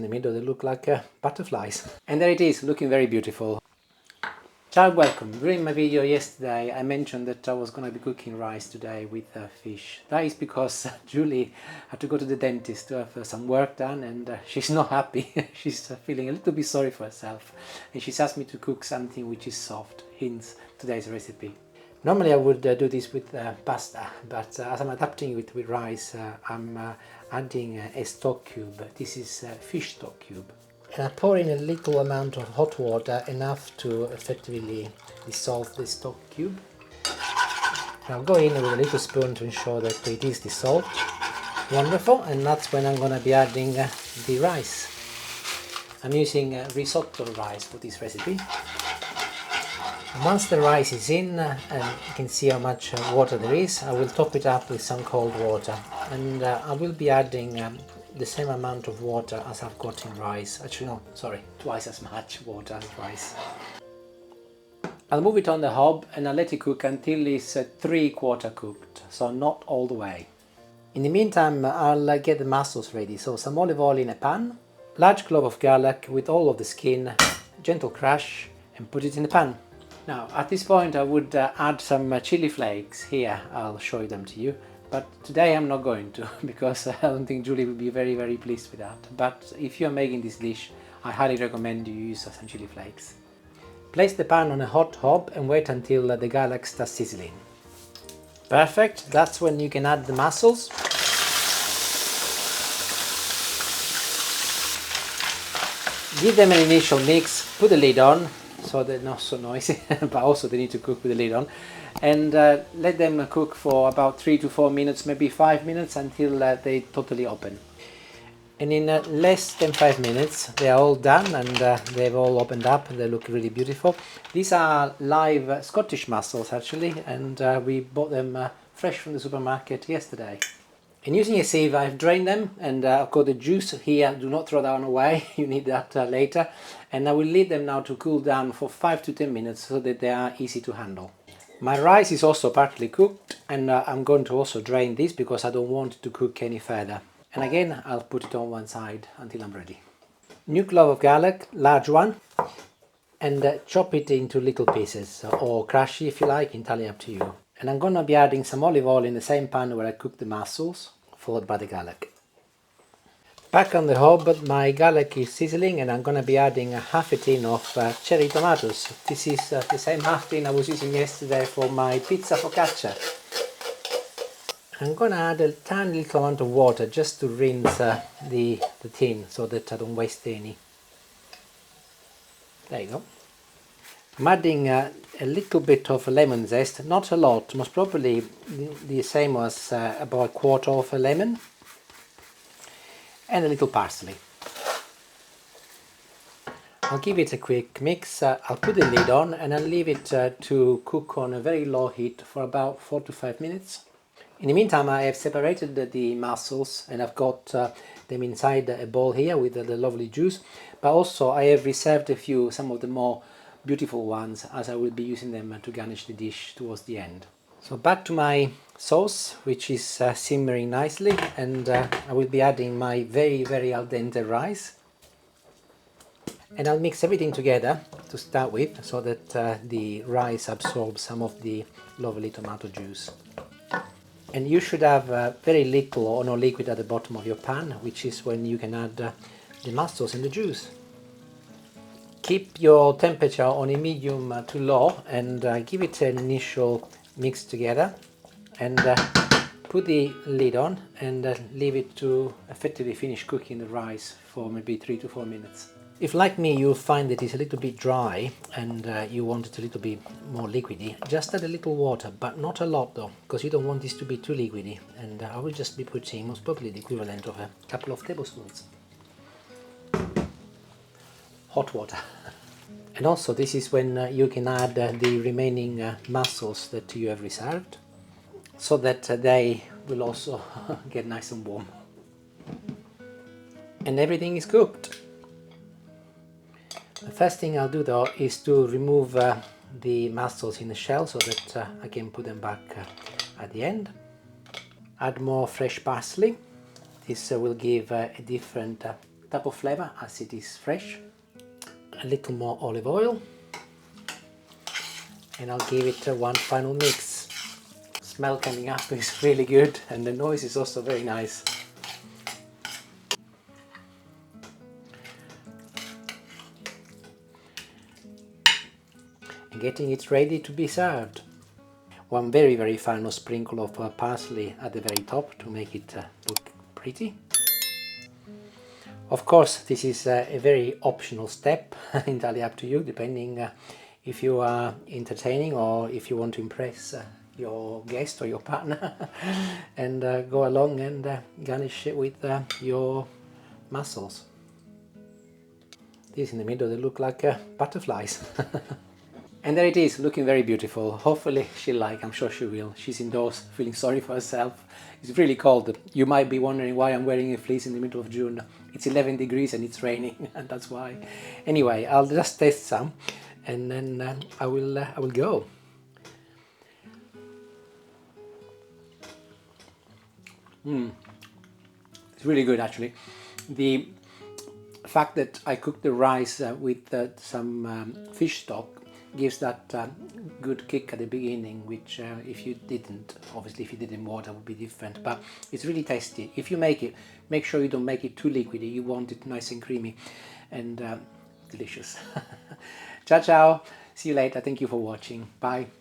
In the middle they look like butterflies. And there it is, looking very beautiful. Ciao, welcome. During my video yesterday I mentioned that I was going to be cooking rice today with fish. That is because Julie had to go to the dentist to have some work done, and she's not happy. She's feeling a little bit sorry for herself, and she's asked me to cook something which is soft, hence today's recipe. Normally I would do this with pasta, but as I'm adapting it with rice, I'm adding a stock cube. This is fish stock cube. And I pour in a little amount of hot water, enough to effectively dissolve the stock cube. And I'll go in with a little spoon to ensure that it is dissolved. Wonderful, and that's when I'm going to be adding the rice. I'm using risotto rice for this recipe. And once the rice is in, and you can see how much water there is, I will top it up with some cold water. And I will be adding the same amount of water as I've got in rice. Actually no, sorry, twice as much water as rice. I'll move it on the hob and I'll let it cook until it's 3/4 cooked, so not all the way. In the meantime I'll get the mussels ready, so some olive oil in a pan, large clove of garlic with all of the skin, gentle crush, and put it in the pan. Now at this point I would add some chili flakes. Here, I'll show them to you. But today I'm not going to, because I don't think Julie will be very pleased with that. But if you're making this dish, I highly recommend you use some chili flakes. Place the pan on a hot hob and wait until the garlic starts sizzling. Perfect, that's when you can add the mussels. Give them an initial mix, put the lid on, so they're not so noisy, but also they need to cook with the lid on. And let them cook for about 3 to 4 minutes, maybe 5 minutes, until they totally open. And in less than 5 minutes they are all done, and they've all opened up. They look really beautiful. These are live Scottish mussels actually, and we bought them fresh from the supermarket yesterday. And using a sieve I've drained them, and I've got the juice here. Do not throw that one away, you need that later. And I will leave them now to cool down for 5 to 10 minutes so that they are easy to handle. My rice is also partly cooked, and I'm going to also drain this because I don't want it to cook any further. And again, I'll put it on one side until I'm ready. New clove of garlic, large one, and chop it into little pieces, or crush it if you like, entirely up to you. And I'm going to be adding some olive oil in the same pan where I cooked the mussels, followed by the garlic. Back on the hob, my garlic is sizzling, and I'm going to be adding half a tin of cherry tomatoes. This is the same half tin I was using yesterday for my pizza focaccia. I'm going to add a tiny little amount of water just to rinse the tin so that I don't waste any. There you go. I'm adding a little bit of lemon zest, not a lot, most probably the same as about 1/4 of a lemon. And a little parsley. I'll give it a quick mix. I'll put the lid on and I'll leave it to cook on a very low heat for about 4 to 5 minutes. In the meantime, I have separated the mussels, and I've got them inside a bowl here with the lovely juice. But also I have reserved some of the more beautiful ones, as I will be using them to garnish the dish towards the end. So back to my sauce, which is simmering nicely, and I will be adding my very al dente rice. And I'll mix everything together to start with, so that the rice absorbs some of the lovely tomato juice. And you should have very little or no liquid at the bottom of your pan, which is when you can add the mussels and the juice. Keep your temperature on a medium to low, and give it an initial mix together, and put the lid on and leave it to effectively finish cooking the rice for maybe 3 to 4 minutes. If, like me, you find that it's a little bit dry and you want it a little bit more liquidy, just add a little water, but not a lot though, because you don't want this to be too liquidy. And I will just be putting most probably the equivalent of a couple of tablespoons. Hot water. And also this is when you can add the remaining mussels that you have reserved, so that they will also get nice and warm. And everything is cooked. The first thing I'll do though is to remove the mussels in the shell, so that I can put them back at the end. Add more fresh parsley. This will give a different type of flavor as it is fresh. A little more olive oil, and I'll give it one final mix. Smell coming up is really good, and the noise is also very nice. And getting it ready to be served. One very final sprinkle of parsley at the very top to make it look pretty. Of course, this is a very optional step, entirely up to you, depending if you are entertaining or if you want to impress your guest or your partner and go along and garnish it with your mussels. These in the middle, they look like butterflies. And there it is, looking very beautiful. Hopefully she'll like, I'm sure she will. She's indoors, feeling sorry for herself. It's really cold. You might be wondering why I'm wearing a fleece in the middle of June. It's 11 degrees and it's raining, and that's why. Anyway, I'll just taste some, and then I will go. It's really good, actually. The fact that I cooked the rice with some fish stock gives that good kick at the beginning, which if you didn't, obviously if you did in water would be different, but it's really tasty. If you make it, make sure you don't make it too liquidy. You want it nice and creamy and delicious. Ciao, ciao. See you later. Thank you for watching. Bye.